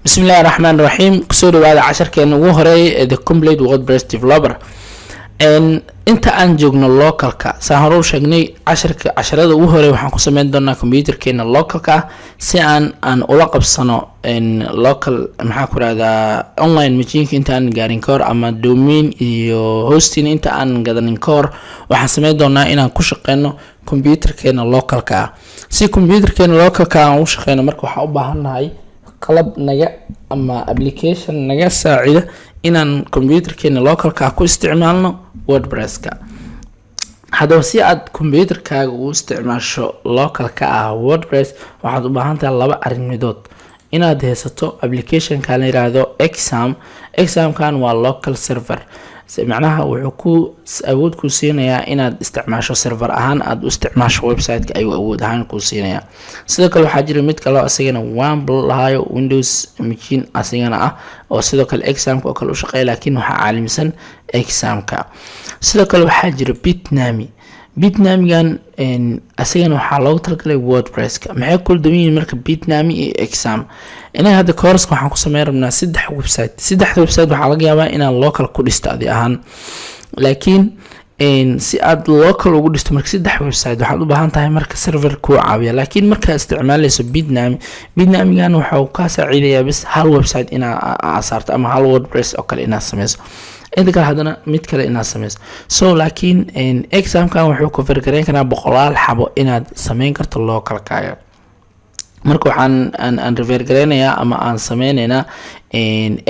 بسم الله الرحمن الرحيم كسور بعد عشر كان وهري the complete WordPress developer inta aan joogno localka saan hore u sheegnay casharada ugu hore waxaan ku sameyn doonaa computerkeena localka ah si aan ula qabsano local maxaa ku raahdaa online machinka inta aan gaarin ka hor ama domain iyo hosting inta aan gadanin ka hor waxaan sameyn doonaa inaan ku shaqeyno computerkeena localka ah si computerkeena localka aan u shaqeyno marka waxaan u baahanahay qalab naga ama application naga saacida inaan computerkeena localka ku isticmaalno WordPresska. haddaba si aad computerkaaga u isticmaasho localka ah WordPress waxaad u baahan tahay laba arrimood inaad haysato application ka la yiraahdo exam kan waa local server macnaha wuxuu ku awood ku siinayaa inaad isticmaasho server ahaan aad u isticmaasho website ka ayuu awood ahaan ku siinayaa sidoo kale waxaa jira mid kale oo asagana lahayo Windows machine asagana ah oo sidoo kale exam-ka oo kale u shaqeeya laakiin waxa caalimsan exam-ka sidoo kale waxaa jira bitnami-gan asagana waxaa loogu talagalay WordPresska maxay kula duwan yihiin marka bitnami iyo exam inaga hadda course waxaan ku sameyn rabnaa saddex website waxaa laga yaabaa inaan local ku dhisto adi ahaan laakiin si aad local ugu dhisto marka saddex website waxaad u baahan tahay marka server ku caawiya laakiin marka isticmaalayso bitnami-gan waxa uu ka saacidayaa bis hal website inaad asaarto ama hal WordPress oo kale inaad sameyso inta kale hadana mid kale inaad sameyso laakiin exam-kan wuxuu ku fargareyn karaa boqolaal xabo inaad sameyn karto localkaaga marka waxaan refer gareynayaa ama aan sameynaynaa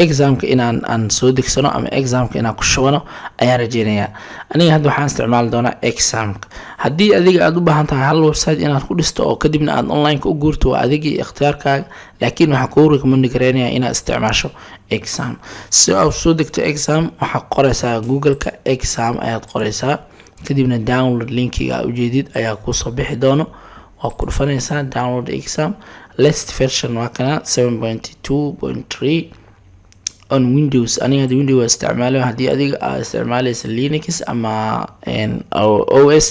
exam-ka inaan soo degsano ama exam-ka inaan ku shubano ayaan rajeynayaa aniga hadda waxaan isticmaali doonaa exam-ka haddii adiga aad u baahan tahay hal website inaad ku dhisto oo kadibna aad online-ka u guurto waa adigii ikhtiyaarkaaga laakiin waxaan kugu recommend gareynayaa inaad isticmaasho exam si aad soo degto exam waxaad qoraysaa google-ka exam ayaad qoraysaa kadibna download linkiga aad ujeedid ayaa kusoo bixi doono waa ku dhufanaysaa download exam latest version waa kana 7.2.3 on Windows aniga hadii Windows isticmaalayo hadii adiga aad isticmaalayso Linux ama OS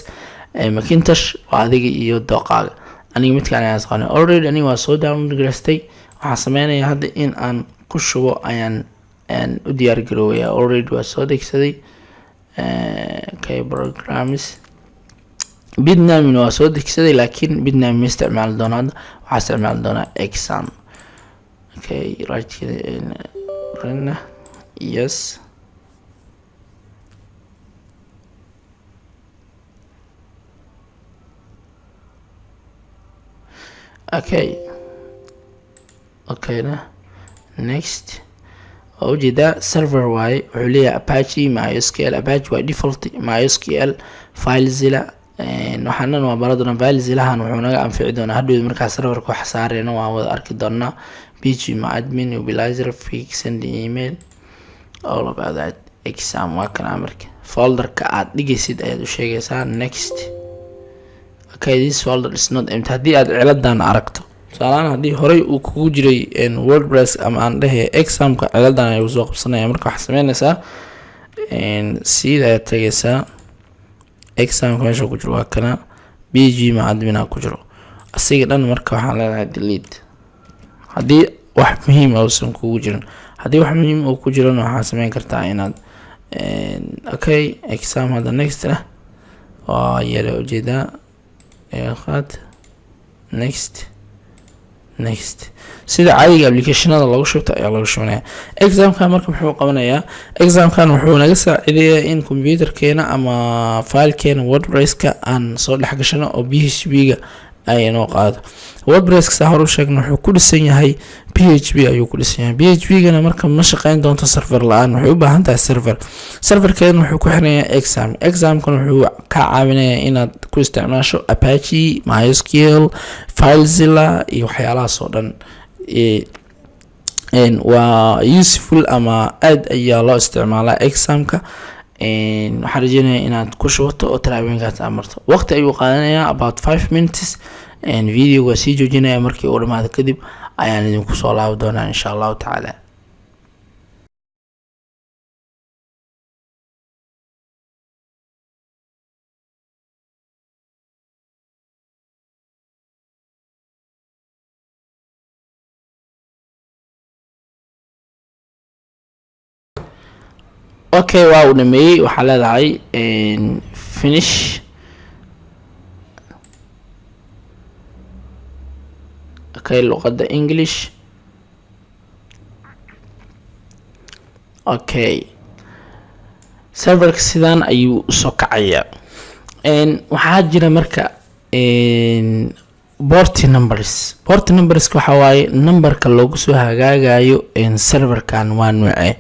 Macintosh waa adiga iyo dooqaaga aniga midkaan ayaan isqaanay already aniga waa soo download gareystay waxaan sameynayaa hadda in aan ku shubo ayaan u diyaar garooyaa already waa soo degsaday programs bitnami waa soo degsaday laakiin bitnami ma isticmaali doona hadda waxaa isticmaali doonaa exam yes next ujeeda server waaye wuxuu leeyahay Apache MySQL Apache waa default MySQL FileZilla waxaan waa baradona FileZillahan wuxuu naga anfici doonaa hadhow marka serverka wax saareyno waan wada arki doonaa PHP mobilizer fix and email all about that exam waa kan amarka folderka aad dhigaysid ayaad u sheegaysaa next this folder is not empty haddii aad ciladan aragto saalaan haddii horey uu kugu jiray WordPress ama aan dhahay exam-ka ciladan ay soo qabsanaya marka waxaad sameynaysaa sida aad tagaysaa exam-ka meesha ku jiro waa kana PHP ku jiro asiga dhan marka waxaan leedahay delete haddii wax muhiim ah uusan kugu jirin haddii wax muhiim uu ku jiro waxaad sameyn kartaa inaad exam hadda next waa yara ujeedaa next sida caadiga applicationada lagu shubto ayaa lagu shubanayaa exam-kan marka muxuu qabanayaa exam-kan wuxuu naga saacidayaa in computerkeena ama filekeena WordPresska aan soo dhex gashano oo PHP-ga ay noo qaado WordPresska saa hore u sheegno wuxuu ku dhisan yahay PHP ayuu ku dhisan yahay PHP-gana marka ma shaqeyn doonto server la-aan waxay u baahan tahay serverkeena wuxuu ku xiranayaa exam-kan wuxuu ka caawinayaa inaad ku isticmaasho Apache MySQL FileZilla iyo waxyaalahaas oo dhan waa useful ama aad ayaa loo isticmaalaa exam-ka waxaan rajeynayaa inaad ku shubato oo talaabooyinkaas amarto waqti ayuu qaadanayaa about 5 minutes video waa sii joojinaya markii uu dhamaado kadib ayaan idinku soo laaban doonaa insha Allah taala okay waa uu dhameeyey waxaa leedahay finish okay luqadda English okay serverka sidaan ayuu soo kacayaa waxaa jira marka port numbers waxa waaye numberka loogu soo hagaagayo serverkan waa nuuce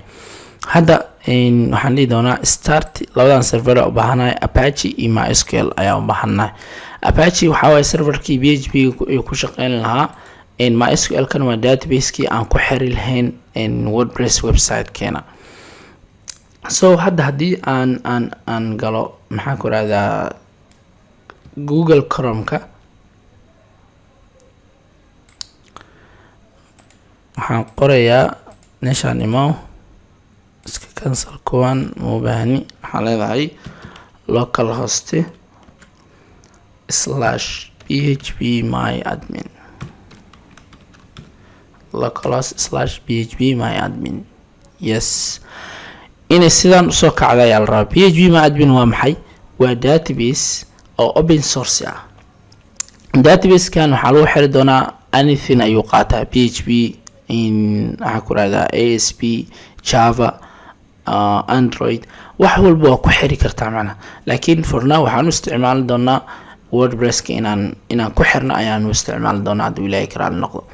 hadda waxaan dhihi doonaa start labadan server u baahanahay Apache iyo MySQL ayaa u baahanahay Apache waxa waaye serverkii PHP ku shaqeyn lahaa MySQL kan waa database-kii aan ku xiri lahayn WordPress website keena so hadda hadii aan galo maxaan ku raadaa Google Chrome-ka waxaan qorayaa meeshaan imo iska cancel kuwan ma baahni waxaan leedahay localhost /phpMyAdmin localhost/phpMyAdmin yes inay sidaan usoo kacda ayaa la rabaa phpMyAdmin waa maxay waa database oo open source ah database kan waxaa lagu xiri doonaa anything ayuu qaataa PHP waxaa ku raaddaa ASP Java Android wax walba waa ku xiri kartaa macna laakiin for now waxaan u isticmaali doonaa WordPress inaan ku xirno ayaan u isticmaali doonaa hadii ilaahay karaal noqdo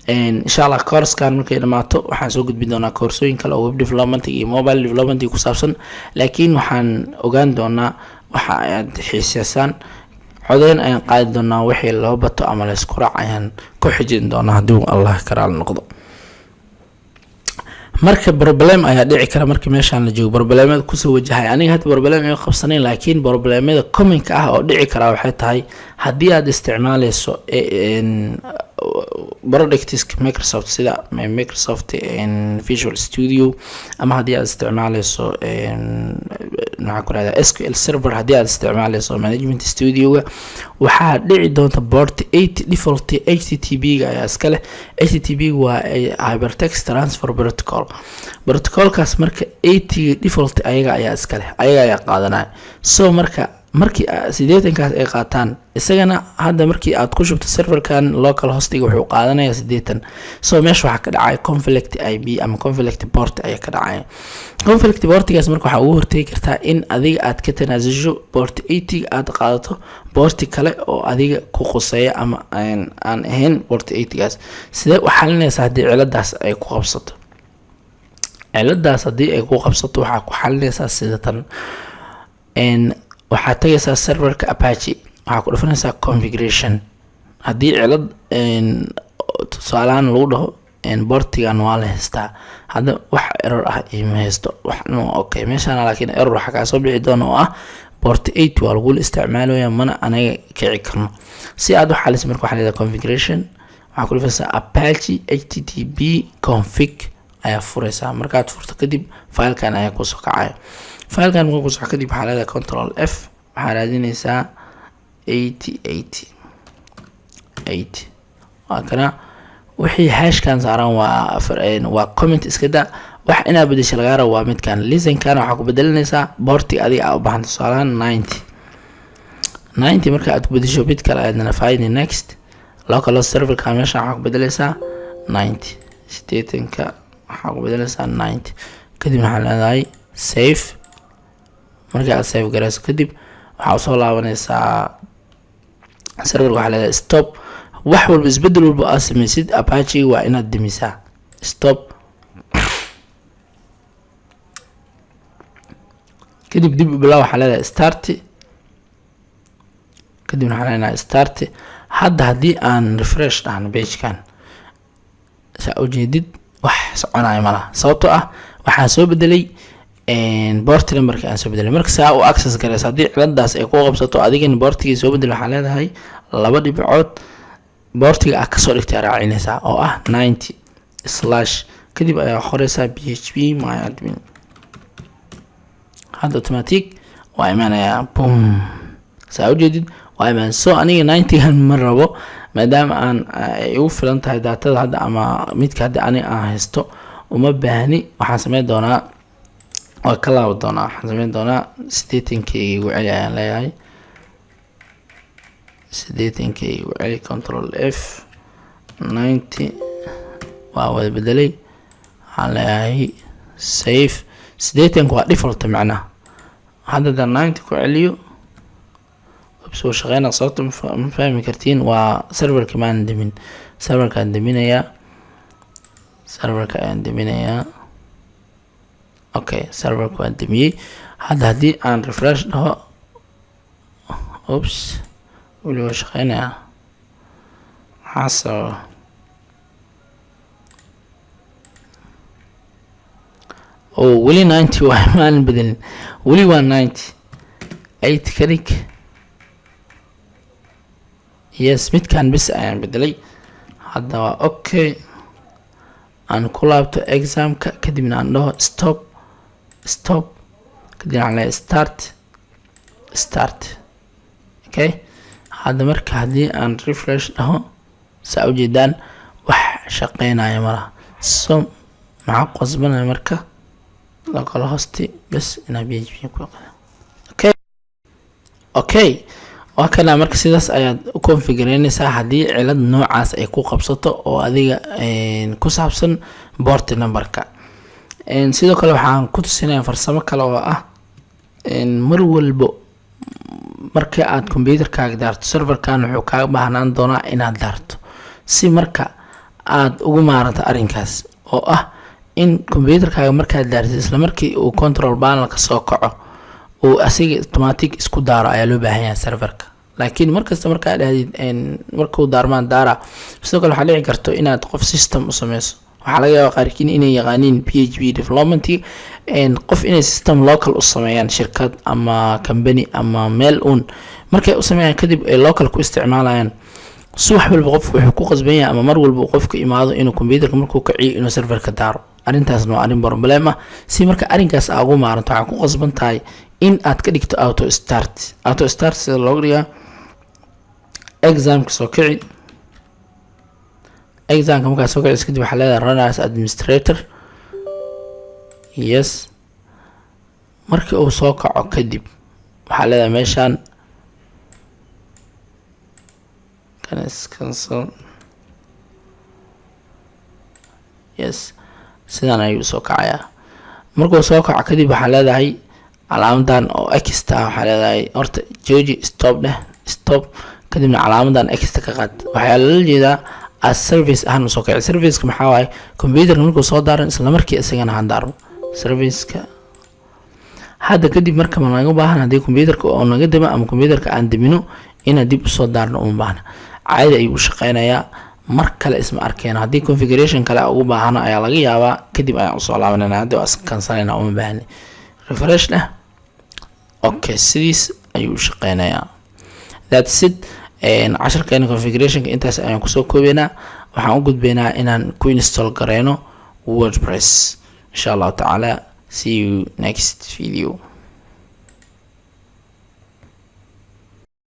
insha Allah course-kan markay dhamaato waxaan soo gudbin doonaa koorsooyin kale oo web development iyo mobile development ku saabsan laakiin waxaan ogaan doonaa waxa aad xiiseysaan codeyn ayaan qaadi doonaa wixii loo bato ama la isku raac ayaan ku xijin doonaa hadii Allah karaal noqdo marka problem ayaa dhici kara marka meeshaan la joogo problemada ku soo wajahay aniga hadda problem ay qabsaneen laakiin problemada common ah oo dhici kara waxay tahay hadii aad isticmaalayso products Microsoft sida Microsoft Visual Studio ama hadii aad isticmaalayso maxaa ku raaddaa SQL Server hadii aad isticmaalayso Management Studio waxaa dhici doonta port 8 default HTTP ga ayaa iska leh HTTP waa Hypertext Transfer Protocol-kaas marka 80 default ayaga ayaa iska leh ayaga ayaa qaadanaya so markii 80kaas ay qaataan isagana hadda markii aad ku shubto serverkan local hostiga wuxuu qaadanayaa 80 so meesha waxa ka dhacay conflict IP ama conflict port ayaa ka dhacay conflict portigaas marka waxa uu hortay kartaa in adiga aad ka tanaasusho port 80 aad qaadato port kale oo adiga ku quseeya ama aan ahayn port 80gaas sidee u xalinaysaa hadii ciladaas ay ku qabsato waxaa ku xalinaysaa sidatan waxaa tagaysaa serverka Apache waxaa ku dhufanaysaa configuration hadii cilad tusaalahan lagu dhaho portigan waa la haystaa hadda wax error ah ima haysto wax okay meeshaan laakiin error waxa ka soo bixi doona oo ah port 8 waa lagu isticmaalayaa mana anaga kici karno si aad wax xaliso marka waxa leedahay configuration waxaa ku dhufanaysaa Apache http config ayaa furaysaa markaad furto kadib filekan ayaa ku soo kacaya filekan markuu soo kadib waxaa leedahay control F waxaa raadinaysaa 80 waa kana wixii hashkan saaran waa comment iska da wax ina bedesho laga rabo waa midkan listen kana waxa ku bedelinaysaa porti adiga u baahan tusaalahan 90 marka aad ku bedesho mid kale aadna find next local server ka meesha waxa ku bedelaysaa 90 ka waxa ku bedelaysaa 90 kadib waxa leedahay save marka aad save garayso kadib waxa soo laabanaysaa server waxa leedahay stop wax walba isbedel walba aad samaysid Apache waa inaad dimisaa stop kadib dib u bilaw waxa leedahay start kadib waxa leedahay start hadda hadii aan refresh dhahno page-kan saa u jeedid wax soconaya malaha sababtoo ah waxaan soo bedelay port numberka aan soo bedelay marka saa u access garaysa hadii ciladaas ay ku qabsato adigana portiga soo bedel waxa leedahay laba dhibcood portiga ka soo dhigtay raacinaysa oo ah 90 / kadib ayaa qoraysa phpMyAdmin hadda automatic waa imanaya boom saa u jeedid waa iman soo aniga 90 han mar rabo maadaama aan ay u filan tahay daatada hadda ama midka hadda ani aan haysto uma baahni waxaan sameyn doonaa وكلا ودونا حزمين دونا 80k وعلي ayaan leeyahay 80k وعلي كنترول اف 90 waa wada bedelay waxaan leeyahay save 80 waa default macnaha hadda 90 ku celiyo soo shaqeynaa sababta ma fahmi kartiin waa serverka maan demin serverka aan deminayaa okay serverka waan demiyay hadda haddii aan refresh dhaho oops weli waa shaqeynaya xaso weli 90 waa maalin bedelin weli waa 90 8 karig yes midkaan bis ayaan bedelay hadda waa okay aan ku laabto examka kadibna aan dhaho stop kadibna aan leeyahay start okay hadda marka haddii aan refresh dhaho saa ujeedaan wax shaqeynaya malaha so maxaa qasbanaya marka laqala hosti bas inaa php ku qada okay waa kana marka sidaas ayaad u configureynaysaa haddii cilad noocaas ay ku qabsato oo adiga ku saabsan port numberka sidoo kale waxaan ku tusinayaa farsamo kale oo ah mar walbo marka aad computerkaaga daarto serverkan wuxuu kaaga baahnaan doonaa inaad daarto si marka aad ugu maaranto arrinkaas oo ah in computerkaaga markaad daartid isla markii uu control panel ka soo kaco oo asiga automatic isku daaro ayaa loo baahan yahay serverka laakiin markasta marka dhahdid markuu daarmaan daara sidoo kale waxa dhici karto inaad qof system u sameyso waxa laga yaabaa qaarkiin inay yaqaaniin PHP development qof inay system local u sameeyaan shirkad ama company ama meel markay u sameeyaan kadib ay local ku isticmaalayaan subax walba qofku wuxuu ku qasban yahay ama mar walba qofka imaado inuu computerka markuu kaciyo inuu serverka daaro arrintaasna waa arrin problem ah si marka arrinkaas aad ugu maaranto waxaa ku qasban tahay in aad ka dhigto auto start sida loogu dhigaa examka soo kici examka markaa soo kicis kadib waxaa leedahay run as administrator yes markii uu soo kaco kadib waxaa leedahay meeshaan cancel yes sidaan ayuu soo kacayaa markuu soo kaco kadib waxaa leedahay calaamadan oo extra waxaa leedahay horta jooji stop kadibna calaamadan extra ka qaad waxaa lala jeedaa as service ahaan u soo kacay serviceka maxaa waaye computerka markuu soo daaran isla markii isagana aan daarmo serviceka hadda kadib marka ma naga baahan haddii computerka oo naga dama ama computerka aan damino inaan dib usoo daarno uma baahna caadi ayuu u shaqeynayaa mar kale isma arkeen haddii configuration kale ugu baahana ayaa laga yaabaa kadib ayaan usoo laabanayna haddii waa iska kansalayna uma baahni refresh dheh okay sidiis ayuu u shaqeynayaa that's it casharkeena configurationka intaas ayaan kusoo koobeynaa waxaan u gudbeynaa inaan ku install gareyno WordPress insha Allah taala see you next video.